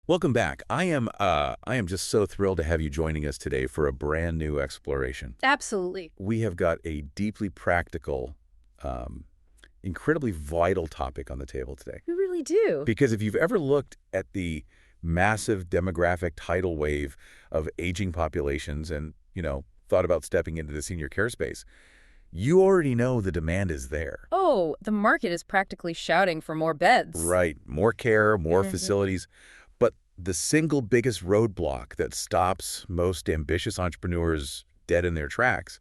Welcome back. I am just so thrilled to have you joining us today for a brand new exploration. Absolutely. We have got a deeply practical, um, incredibly vital topic on the table today. We really do. Because if you've ever looked at the massive demographic tidal wave of aging populations and, thought about stepping into the senior care space, you already know the demand is there. Oh, the market is practically shouting for more beds. Right. More care, more facilities. But the single biggest roadblock that stops most ambitious entrepreneurs dead in their tracks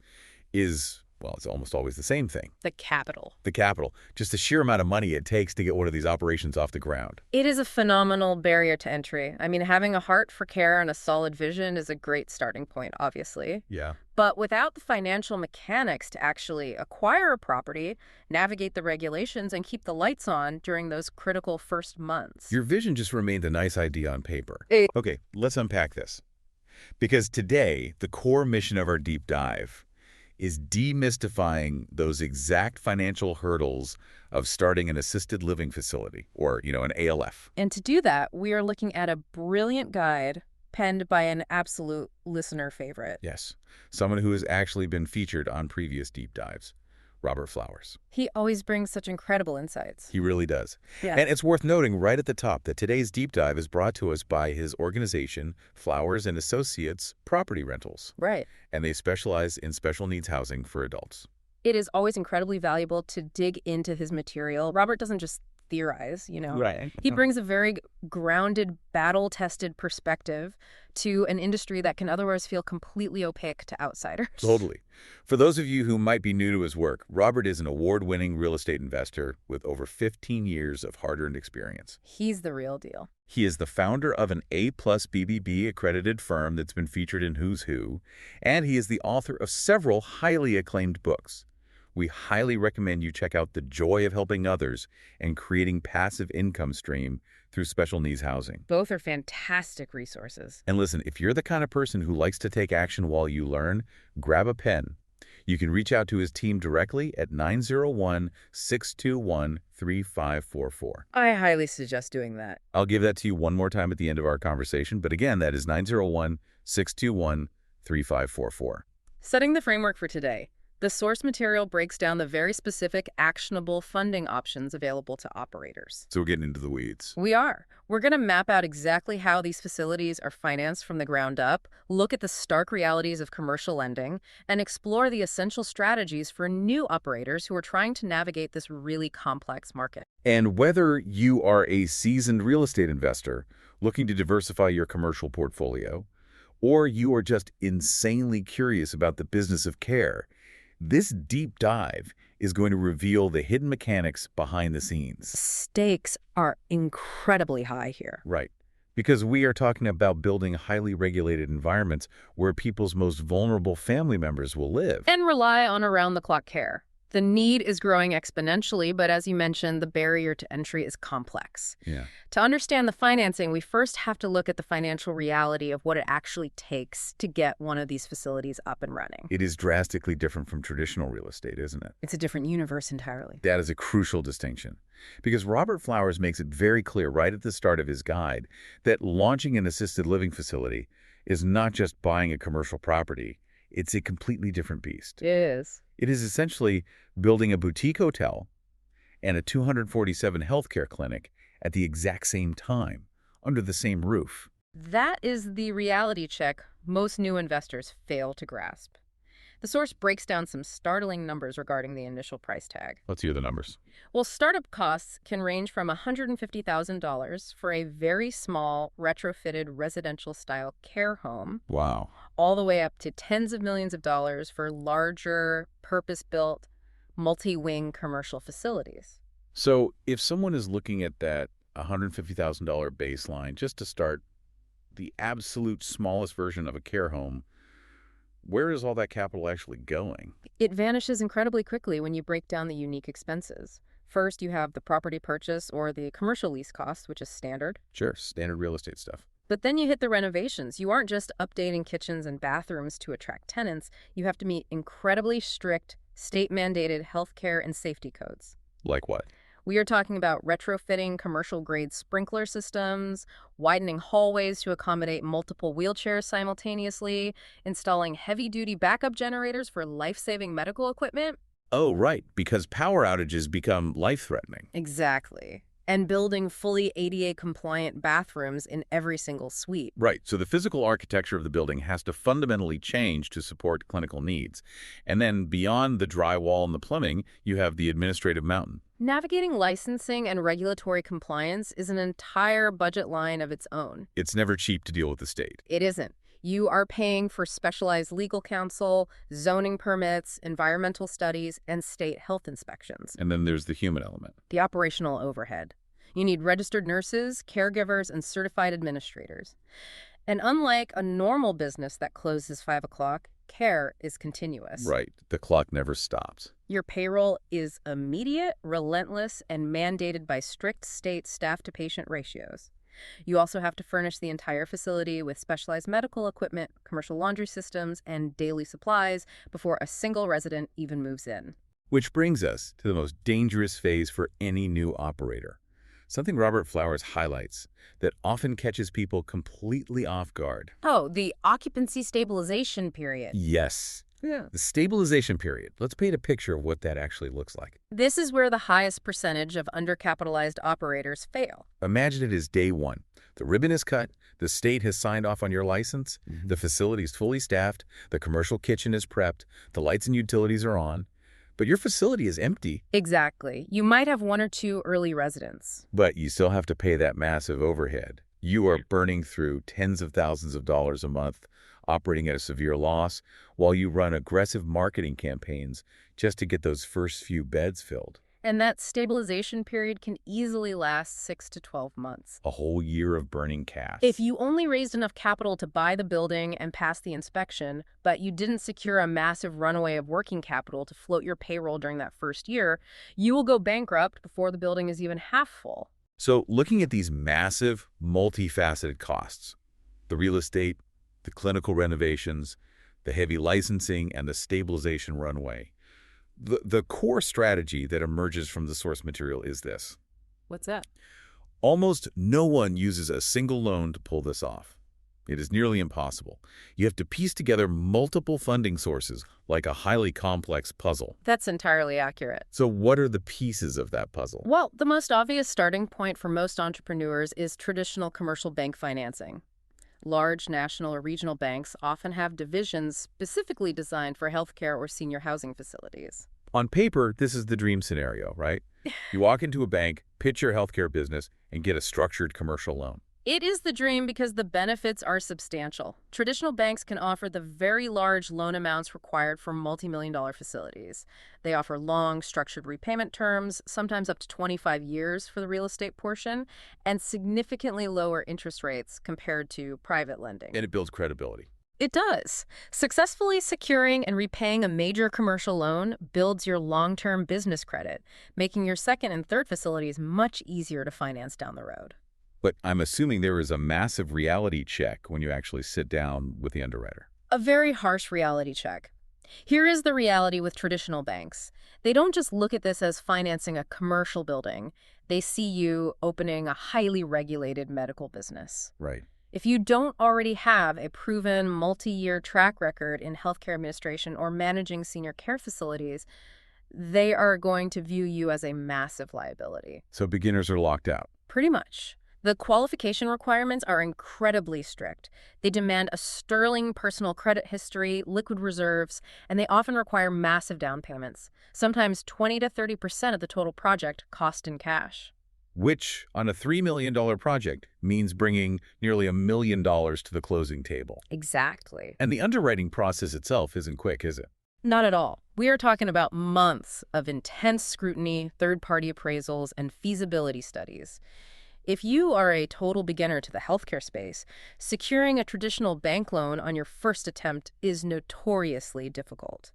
is, well, it's almost always the same thing. The capital. The capital. Just the sheer amount of money it takes to get one of these operations off the ground. It is a phenomenal barrier to entry. I mean, having a heart for care and a solid vision is a great starting point, obviously. Yeah. But without the financial mechanics to actually acquire a property, navigate the regulations, and keep the lights on during those critical first months. Your vision just remained a nice idea on paper. Eh. Okay, let's unpack this. Because today, the core mission of our deep dive is demystifying those exact financial hurdles of starting an assisted living facility or, an ALF. And to do that, we are looking at a brilliant guide penned by an absolute listener favorite. Yes, someone who has actually been featured on previous deep dives, Robert Flowers. He always brings such incredible insights. He really does. Yeah. And it's worth noting right at the top that today's deep dive is brought to us by his organization, Flowers and Associates Property Rentals. Right. And they specialize in special needs housing for adults. It is always incredibly valuable to dig into his material. Robert doesn't just theorize, Right. He brings a very grounded, battle-tested perspective to an industry that can otherwise feel completely opaque to outsiders. Totally. For those of you who might be new to his work, Robert is an award-winning real estate investor with over 15 years of hard-earned experience. He's the real deal. He is the founder of an A-plus BBB accredited firm that's been featured in Who's Who, and he is the author of several highly acclaimed books. We highly recommend you check out The Joy of Helping Others and Creating Passive Income Stream through Special Needs Housing. Both are fantastic resources. And listen, if you're the kind of person who likes to take action while you learn, grab a pen. You can reach out to his team directly at 901-621-3544. I highly suggest doing that. I'll give that to you one more time at the end of our conversation, but again, that is 901-621-3544. Setting the framework for today. The source material breaks down the very specific, actionable funding options available to operators. So we're getting into the weeds. We are. We're going to map out exactly how these facilities are financed from the ground up, look at the stark realities of commercial lending, and explore the essential strategies for new operators who are trying to navigate this really complex market. And whether you are a seasoned real estate investor looking to diversify your commercial portfolio, or you are just insanely curious about the business of care, this deep dive is going to reveal the hidden mechanics behind the scenes. Stakes are incredibly high here. Right. Because we are talking about building highly regulated environments where people's most vulnerable family members will live. And rely on around-the-clock care. The need is growing exponentially, but as you mentioned, the barrier to entry is complex. Yeah. To understand the financing, we first have to look at the financial reality of what it actually takes to get one of these facilities up and running. It is drastically different from traditional real estate, isn't it? It's a different universe entirely. That is a crucial distinction. Because Robert Flowers makes it very clear right at the start of his guide that launching an assisted living facility is not just buying a commercial property. It's a completely different beast. It is. It is essentially building a boutique hotel and a 247 healthcare clinic at the exact same time, under the same roof. That is the reality check most new investors fail to grasp. The source breaks down some startling numbers regarding the initial price tag. Let's hear the numbers. Well, startup costs can range from $150,000 for a very small retrofitted residential-style care home, Wow. all the way up to tens of millions of dollars for larger, purpose-built, multi-wing commercial facilities. So if someone is looking at that $150,000 baseline just to start the absolute smallest version of a care home, where is all that capital actually going? It vanishes incredibly quickly when you break down the unique expenses. First, you have the property purchase or the commercial lease cost, which is standard. Sure, standard real estate stuff. But then you hit the renovations. You aren't just updating kitchens and bathrooms to attract tenants. You have to meet incredibly strict state-mandated healthcare and safety codes. Like what? We are talking about retrofitting commercial-grade sprinkler systems, widening hallways to accommodate multiple wheelchairs simultaneously, installing heavy-duty backup generators for life-saving medical equipment. Oh, right, because power outages become life-threatening. Exactly. And building fully ADA-compliant bathrooms in every single suite. Right, so the physical architecture of the building has to fundamentally change to support clinical needs. And then beyond the drywall and the plumbing, you have the administrative mountain. Navigating licensing and regulatory compliance is an entire budget line of its own. It's never cheap to deal with the state. It isn't. You are paying for specialized legal counsel, zoning permits, environmental studies, and state health inspections. And then there's the human element. The operational overhead. You need registered nurses, caregivers, and certified administrators. And unlike a normal business that closes 5 o'clock, care is continuous. Right, the clock never stops. Your payroll is immediate, relentless, and mandated by strict state staff-to-patient ratios. You also have to furnish the entire facility with specialized medical equipment, commercial laundry systems, and daily supplies before a single resident even moves in. Which brings us to the most dangerous phase for any new operator. Something Robert Flowers highlights that often catches people completely off guard. Oh, the occupancy stabilization period. Yes. Yeah. The stabilization period. Let's paint a picture of what that actually looks like. This is where the highest percentage of undercapitalized operators fail. Imagine it is day one. The ribbon is cut, the state has signed off on your license, the facility is fully staffed, the commercial kitchen is prepped, the lights and utilities are on, but your facility is empty. Exactly. You might have 1 or 2 early residents. But you still have to pay that massive overhead. You are burning through tens of thousands of dollars a month, operating at a severe loss, while you run aggressive marketing campaigns just to get those first few beds filled. And that stabilization period can easily last 6 to 12 months. A whole year of burning cash. If you only raised enough capital to buy the building and pass the inspection, but you didn't secure a massive runway of working capital to float your payroll during that first year, you will go bankrupt before the building is even half full. So looking at these massive, multifaceted costs, the real estate, the clinical renovations, the heavy licensing, and the stabilization runway, the core strategy that emerges from the source material is this. What's that? Almost no one uses a single loan to pull this off. It is nearly impossible. You have to piece together multiple funding sources like a highly complex puzzle. That's entirely accurate. So what are the pieces of that puzzle? Well, the most obvious starting point for most entrepreneurs is traditional commercial bank financing. Large national or regional banks often have divisions specifically designed for healthcare or senior housing facilities. On paper, this is the dream scenario, right? You walk into a bank, pitch your healthcare business, and get a structured commercial loan. It is the dream because the benefits are substantial. Traditional banks can offer the very large loan amounts required for multi-million-dollar facilities. They offer long, structured repayment terms, sometimes up to 25 years for the real estate portion, and significantly lower interest rates compared to private lending. And it builds credibility. It does. Successfully securing and repaying a major commercial loan builds your long-term business credit, making your second and third facilities much easier to finance down the road. But I'm assuming there is a massive reality check when you actually sit down with the underwriter. A very harsh reality check. Here is the reality with traditional banks. They don't just look at this as financing a commercial building. They see you opening a highly regulated medical business. Right. If you don't already have a proven multi-year track record in healthcare administration or managing senior care facilities, they are going to view you as a massive liability. So beginners are locked out. Pretty much. The qualification requirements are incredibly strict. They demand a sterling personal credit history, liquid reserves, and they often require massive down payments, sometimes 20 to 30% of the total project cost in cash. Which, on a $3 million project, means bringing nearly $1 million to the closing table. Exactly. And the underwriting process itself isn't quick, is it? Not at all. We are talking about months of intense scrutiny, third-party appraisals, and feasibility studies. If you are a total beginner to the healthcare space, securing a traditional bank loan on your first attempt is notoriously difficult.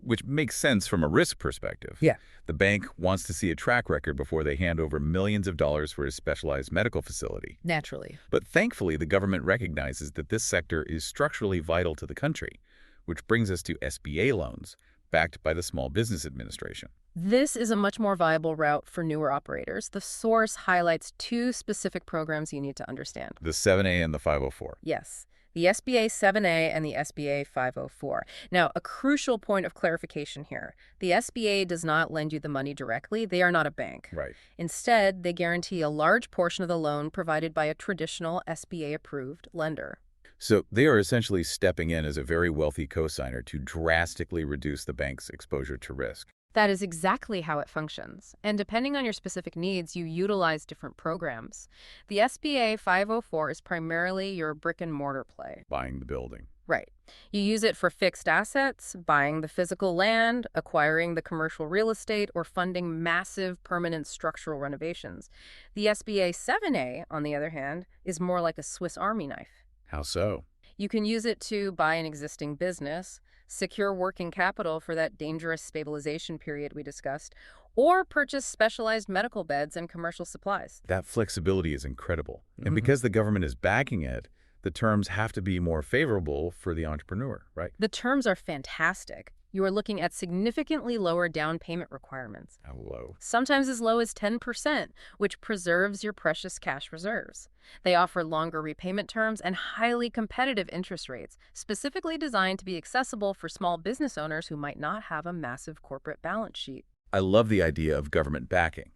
Which makes sense from a risk perspective. Yeah. The bank wants to see a track record before they hand over millions of dollars for a specialized medical facility. Naturally. But thankfully, the government recognizes that this sector is structurally vital to the country, which brings us to SBA loans, backed by the Small Business Administration. This is a much more viable route for newer operators. The source highlights two specific programs you need to understand. The 7A and the 504. Yes, the SBA 7A and the SBA 504. Now, a crucial point of clarification here. The SBA does not lend you the money directly. They are not a bank. Right. Instead, they guarantee a large portion of the loan provided by a traditional SBA-approved lender. So they are essentially stepping in as a very wealthy cosigner to drastically reduce the bank's exposure to risk. That is exactly how it functions. And depending on your specific needs, you utilize different programs. The SBA 504 is primarily your brick-and-mortar play. Buying the building. Right. You use it for fixed assets, buying the physical land, acquiring the commercial real estate, or funding massive permanent structural renovations. The SBA 7A, on the other hand, is more like a Swiss Army knife. How so? You can use it to buy an existing business, secure working capital for that dangerous stabilization period we discussed, or purchase specialized medical beds and commercial supplies. That flexibility is incredible. And because the government is backing it, the terms have to be more favorable for the entrepreneur, right? The terms are fantastic. You are looking at significantly lower down payment requirements. How low? Sometimes as low as 10%, which preserves your precious cash reserves. They offer longer repayment terms and highly competitive interest rates, specifically designed to be accessible for small business owners who might not have a massive corporate balance sheet. I love the idea of government backing.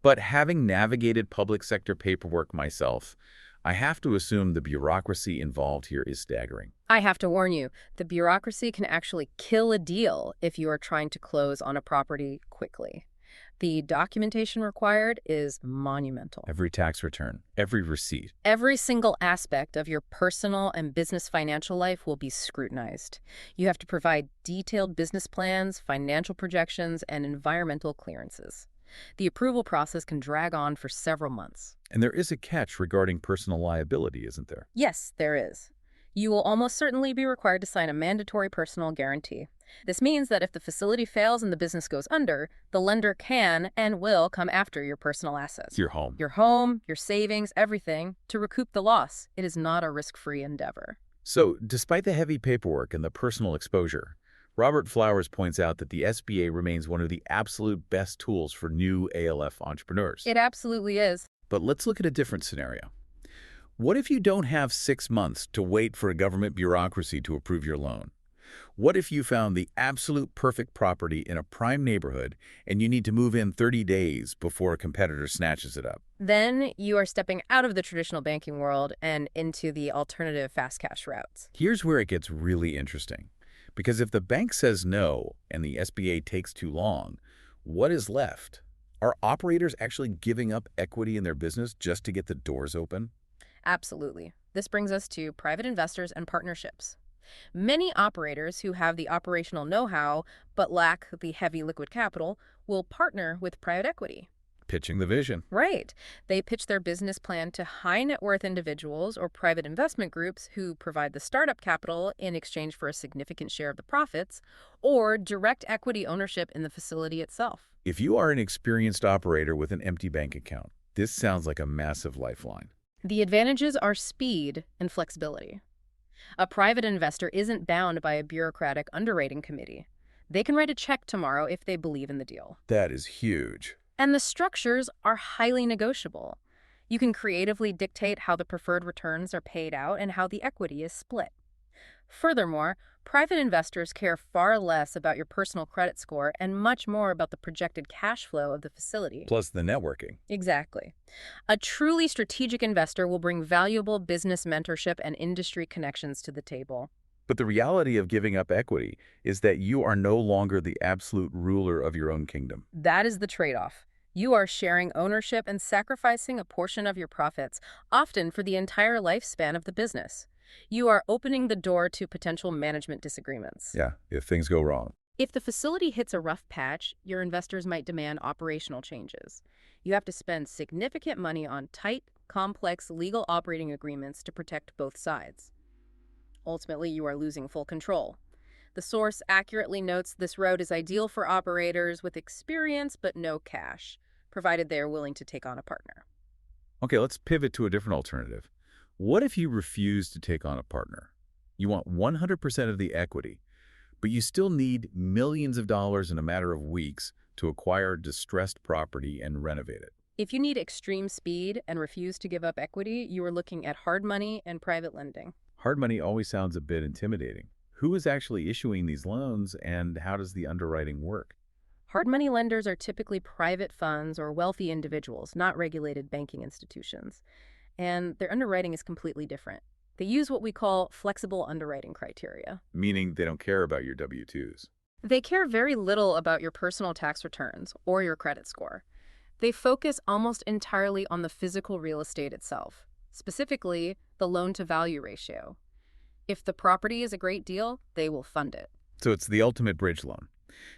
But having navigated public sector paperwork myself, I have to assume the bureaucracy involved here is staggering. I have to warn you, the bureaucracy can actually kill a deal if you are trying to close on a property quickly. The documentation required is monumental. Every tax return, every receipt. Every single aspect of your personal and business financial life will be scrutinized. You have to provide detailed business plans, financial projections, and environmental clearances. The approval process can drag on for several months. And there is a catch regarding personal liability, isn't there? Yes, there is. You will almost certainly be required to sign a mandatory personal guarantee. This means that if the facility fails and the business goes under, the lender can and will come after your personal assets. Your home. Your home, your savings, everything, to recoup the loss. It is not a risk-free endeavor. So, despite the heavy paperwork and the personal exposure, Robert Flowers points out that the SBA remains one of the absolute best tools for new ALF entrepreneurs. It absolutely is. But let's look at a different scenario. What if you don't have 6 months to wait for a government bureaucracy to approve your loan? What if you found the absolute perfect property in a prime neighborhood and you need to move in 30 days before a competitor snatches it up? Then you are stepping out of the traditional banking world and into the alternative fast cash routes. Here's where it gets really interesting. Because if the bank says no and the SBA takes too long, what is left? Are operators actually giving up equity in their business just to get the doors open? Absolutely. This brings us to private investors and partnerships. Many operators who have the operational know-how but lack the heavy liquid capital will partner with private equity. Pitching the vision. Right. They pitch their business plan to high net worth individuals or private investment groups who provide the startup capital in exchange for a significant share of the profits or direct equity ownership in the facility itself. If you are an experienced operator with an empty bank account, this sounds like a massive lifeline. The advantages are speed and flexibility. A private investor isn't bound by a bureaucratic underwriting committee. They can write a check tomorrow if they believe in the deal. That is huge. And the structures are highly negotiable. You can creatively dictate how the preferred returns are paid out and how the equity is split. Furthermore, private investors care far less about your personal credit score and much more about the projected cash flow of the facility. Plus the networking. Exactly. A truly strategic investor will bring valuable business mentorship and industry connections to the table. But the reality of giving up equity is that you are no longer the absolute ruler of your own kingdom. That is the trade-off. You are sharing ownership and sacrificing a portion of your profits, often for the entire lifespan of the business. You are opening the door to potential management disagreements. Yeah, if things go wrong. If the facility hits a rough patch, your investors might demand operational changes. You have to spend significant money on tight, complex legal operating agreements to protect both sides. Ultimately, you are losing full control. The source accurately notes this road is ideal for operators with experience but no cash, provided they are willing to take on a partner. Okay, let's pivot to a different alternative. What if you refuse to take on a partner? You want 100% of the equity, but you still need millions of dollars in a matter of weeks to acquire distressed property and renovate it. If you need extreme speed and refuse to give up equity, you are looking at hard money and private lending. Hard money always sounds a bit intimidating. Who is actually issuing these loans, and how does the underwriting work? Hard money lenders are typically private funds or wealthy individuals, not regulated banking institutions. And their underwriting is completely different. They use what we call flexible underwriting criteria. Meaning they don't care about your W-2s. They care very little about your personal tax returns or your credit score. They focus almost entirely on the physical real estate itself, specifically the loan-to-value ratio. If the property is a great deal, they will fund it. So it's the ultimate bridge loan.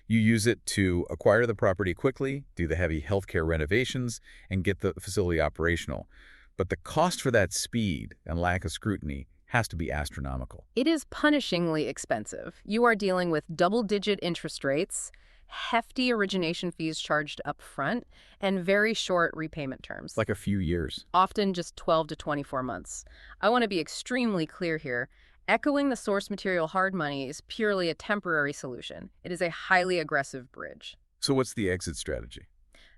You use it to acquire the property quickly, do the heavy healthcare renovations, and get the facility operational. But the cost for that speed and lack of scrutiny has to be astronomical. It is punishingly expensive. You are dealing with double-digit interest rates, hefty origination fees charged up front, and very short repayment terms. Like a few years. Often just 12 to 24 months. I want to be extremely clear here. Echoing the source material hard money is purely a temporary solution. It is a highly aggressive bridge. So what's the exit strategy?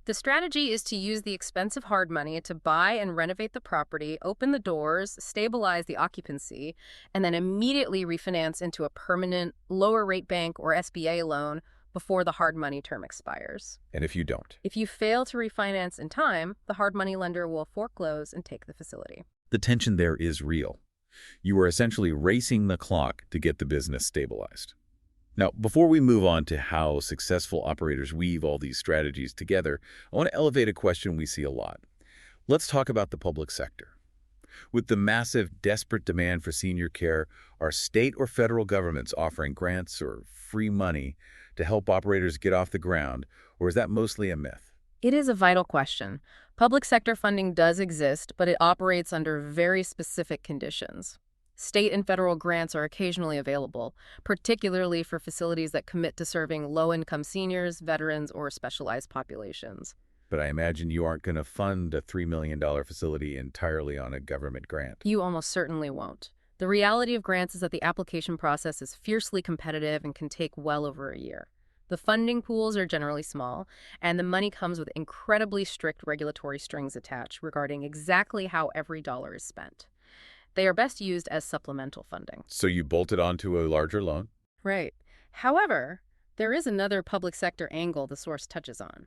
The strategy is to use the expensive hard money to buy and renovate the property, open the doors, stabilize the occupancy, and then immediately refinance into a permanent lower rate bank or SBA loan before the hard money term expires. And if you don't? If you fail to refinance in time, the hard money lender will foreclose and take the facility. The tension there is real. You are essentially racing the clock to get the business stabilized. Now, before we move on to how successful operators weave all these strategies together, I want to elevate a question we see a lot. Let's talk about the public sector. With the massive, desperate demand for senior care, are state or federal governments offering grants or free money to help operators get off the ground, or is that mostly a myth? It is a vital question. Public sector funding does exist, but it operates under very specific conditions. State and federal grants are occasionally available, particularly for facilities that commit to serving low-income seniors, veterans, or specialized populations. But I imagine you aren't going to fund a $3 million facility entirely on a government grant. You almost certainly won't. The reality of grants is that the application process is fiercely competitive and can take well over a year. The funding pools are generally small, and the money comes with incredibly strict regulatory strings attached regarding exactly how every dollar is spent. They are best used as supplemental funding. So you bolt it onto a larger loan? Right. However, there is another public sector angle the source touches on: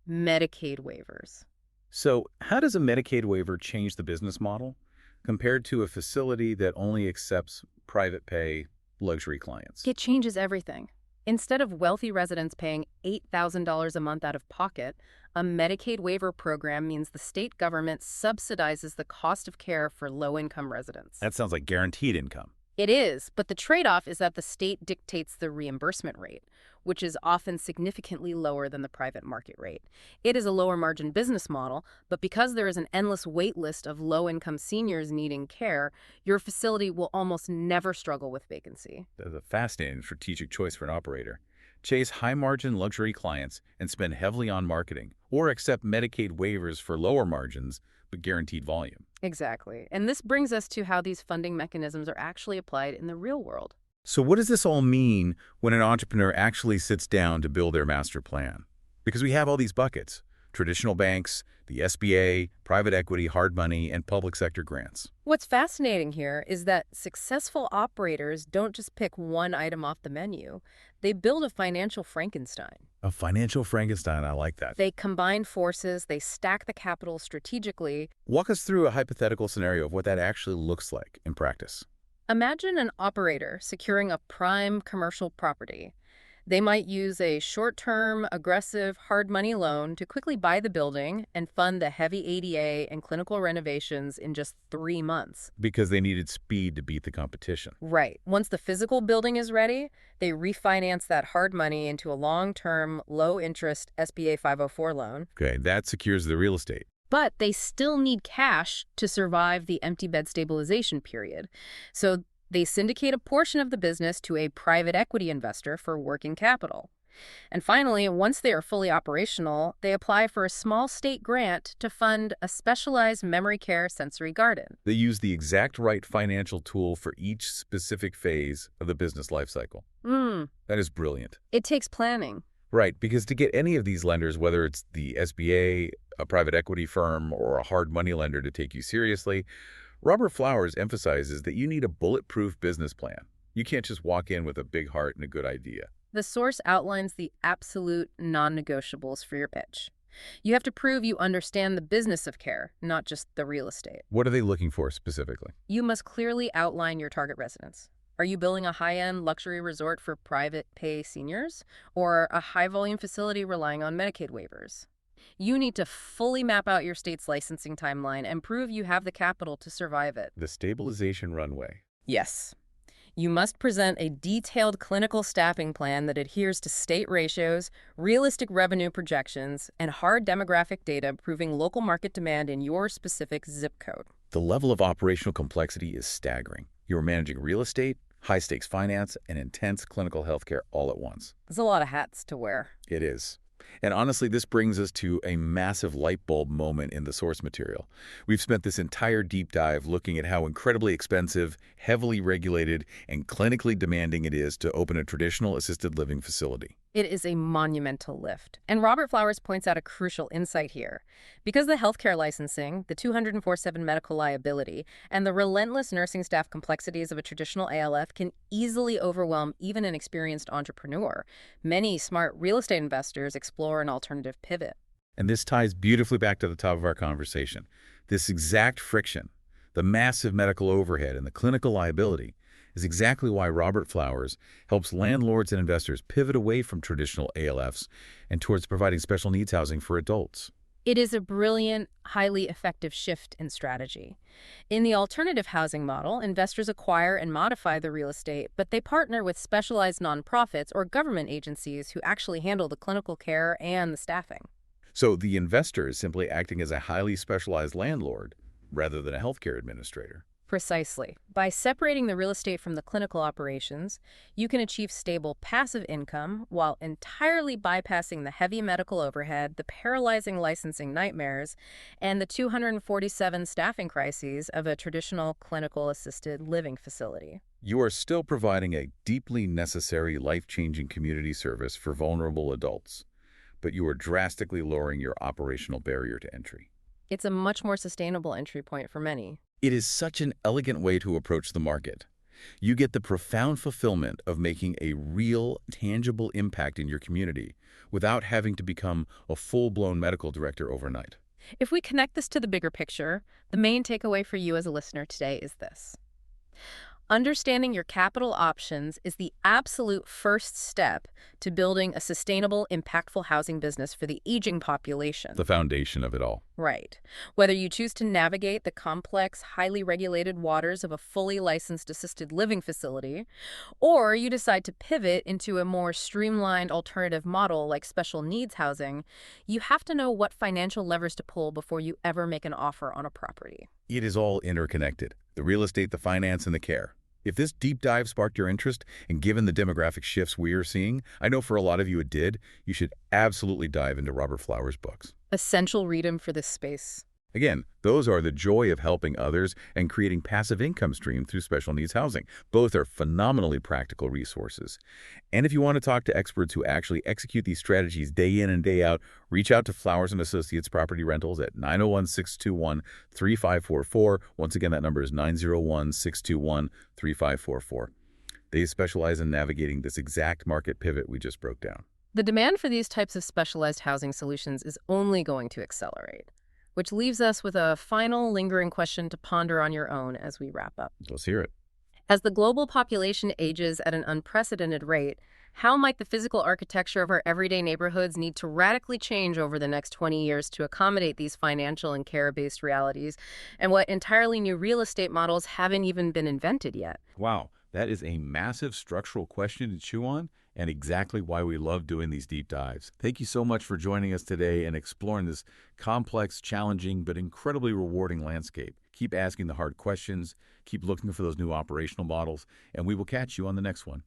Medicaid waivers. So how does a Medicaid waiver change the business model compared to a facility that only accepts private pay luxury clients? It changes everything. Instead of wealthy residents paying $8,000 a month out of pocket, a Medicaid waiver program means the state government subsidizes the cost of care for low-income residents. That sounds like guaranteed income. It is, but the trade-off is that the state dictates the reimbursement rate, which is often significantly lower than the private market rate. It is a lower margin business model, but because there is an endless wait list of low-income seniors needing care, your facility will almost never struggle with vacancy. That's a fascinating strategic choice for an operator. Chase high-margin luxury clients and spend heavily on marketing, or accept Medicaid waivers for lower margins but guaranteed volume. Exactly. And this brings us to how these funding mechanisms are actually applied in the real world. So what does this all mean when an entrepreneur actually sits down to build their master plan? Because we have all these buckets: traditional banks, the SBA, private equity, hard money, and public sector grants. What's fascinating here is that successful operators don't just pick one item off the menu. They build a financial Frankenstein. A financial Frankenstein, I like that. They combine forces, they stack the capital strategically. Walk us through a hypothetical scenario of what that actually looks like in practice. Imagine an operator securing a prime commercial property. They might use a short-term, aggressive, hard money loan to quickly buy the building and fund the heavy ADA and clinical renovations in just 3 months. Because they needed speed to beat the competition. Right. Once the physical building is ready, they refinance that hard money into a long-term, low-interest SBA 504 loan. Okay, that secures the real estate. But they still need cash to survive the empty bed stabilization period. So they syndicate a portion of the business to a private equity investor for working capital. And finally, once they are fully operational, they apply for a small state grant to fund a specialized memory care sensory garden. They use the exact right financial tool for each specific phase of the business lifecycle. Hmm, That is brilliant. it takes planning. Right, because to get any of these lenders, whether it's the SBA, a private equity firm, or a hard money lender to take you seriously, Robert Flowers emphasizes that you need a bulletproof business plan. You can't just walk in with a big heart and a good idea. The source outlines the absolute non-negotiables for your pitch. You have to prove you understand the business of care, not just the real estate. What are they looking for specifically? You must clearly outline your target residents. Are you building a high-end luxury resort for private pay seniors or a high-volume facility relying on Medicaid waivers? You need to fully map out your state's licensing timeline and prove you have the capital to survive it. The stabilization runway. Yes. You must present a detailed clinical staffing plan that adheres to state ratios, realistic revenue projections, and hard demographic data proving local market demand in your specific zip code. The level of operational complexity is staggering. You're managing real estate, high-stakes finance, and intense clinical healthcare all at once. There's a lot of hats to wear. It is. And honestly, this brings us to a massive light bulb moment in the source material. We've spent this entire deep dive looking at how incredibly expensive, heavily regulated, and clinically demanding it is to open a traditional assisted living facility. It is a monumental lift. And Robert Flowers points out a crucial insight here. Because the healthcare licensing, the 204(7) medical liability, and the relentless nursing staff complexities of a traditional ALF can easily overwhelm even an experienced entrepreneur, many smart real estate investors explore an alternative pivot. And this ties beautifully back to the top of our conversation. This exact friction, the massive medical overhead and the clinical liability, is exactly why Robert Flowers helps landlords and investors pivot away from traditional ALFs and towards providing special needs housing for adults. It is a brilliant, highly effective shift in strategy. In the alternative housing model, investors acquire and modify the real estate, but they partner with specialized nonprofits or government agencies who actually handle the clinical care and the staffing. So the investor is simply acting as a highly specialized landlord rather than a healthcare administrator. Precisely. By separating the real estate from the clinical operations, you can achieve stable passive income while entirely bypassing the heavy medical overhead, the paralyzing licensing nightmares, and the 247 staffing crises of a traditional clinical assisted living facility. You are still providing a deeply necessary life-changing community service for vulnerable adults, but you are drastically lowering your operational barrier to entry. It's a much more sustainable entry point for many. It is such an elegant way to approach the market. You get the profound fulfillment of making a real, tangible impact in your community without having to become a full-blown medical director overnight. If we connect this to the bigger picture, the main takeaway for you as a listener today is this. Understanding your capital options is the absolute first step to building a sustainable, impactful housing business for the aging population. The foundation of it all. Right. Whether you choose to navigate the complex, highly regulated waters of a fully licensed assisted living facility, or you decide to pivot into a more streamlined alternative model like special needs housing, you have to know what financial levers to pull before you ever make an offer on a property. It is all interconnected. The real estate, the finance, and the care. If this deep dive sparked your interest, and given the demographic shifts we are seeing, I know for a lot of you it did, you should absolutely dive into Robert Flowers' books. Essential read 'em for this space. Again, those are The Joy of Helping Others and Creating Passive Income Stream Through Special Needs Housing. Both are phenomenally practical resources. And if you want to talk to experts who actually execute these strategies day in and day out, reach out to Flowers & Associates Property Rentals at 901-621-3544. Once again, that number is 901-621-3544. They specialize in navigating this exact market pivot we just broke down. The demand for these types of specialized housing solutions is only going to accelerate, which leaves us with a final lingering question to ponder on your own as we wrap up. Let's hear it. As the global population ages at an unprecedented rate, how might the physical architecture of our everyday neighborhoods need to radically change over the next 20 years to accommodate these financial and care-based realities, and what entirely new real estate models haven't even been invented yet? Wow, that is a massive structural question to chew on, and exactly why we love doing these deep dives. Thank you so much for joining us today and exploring this complex, challenging, but incredibly rewarding landscape. Keep asking the hard questions, keep looking for those new operational models, and we will catch you on the next one.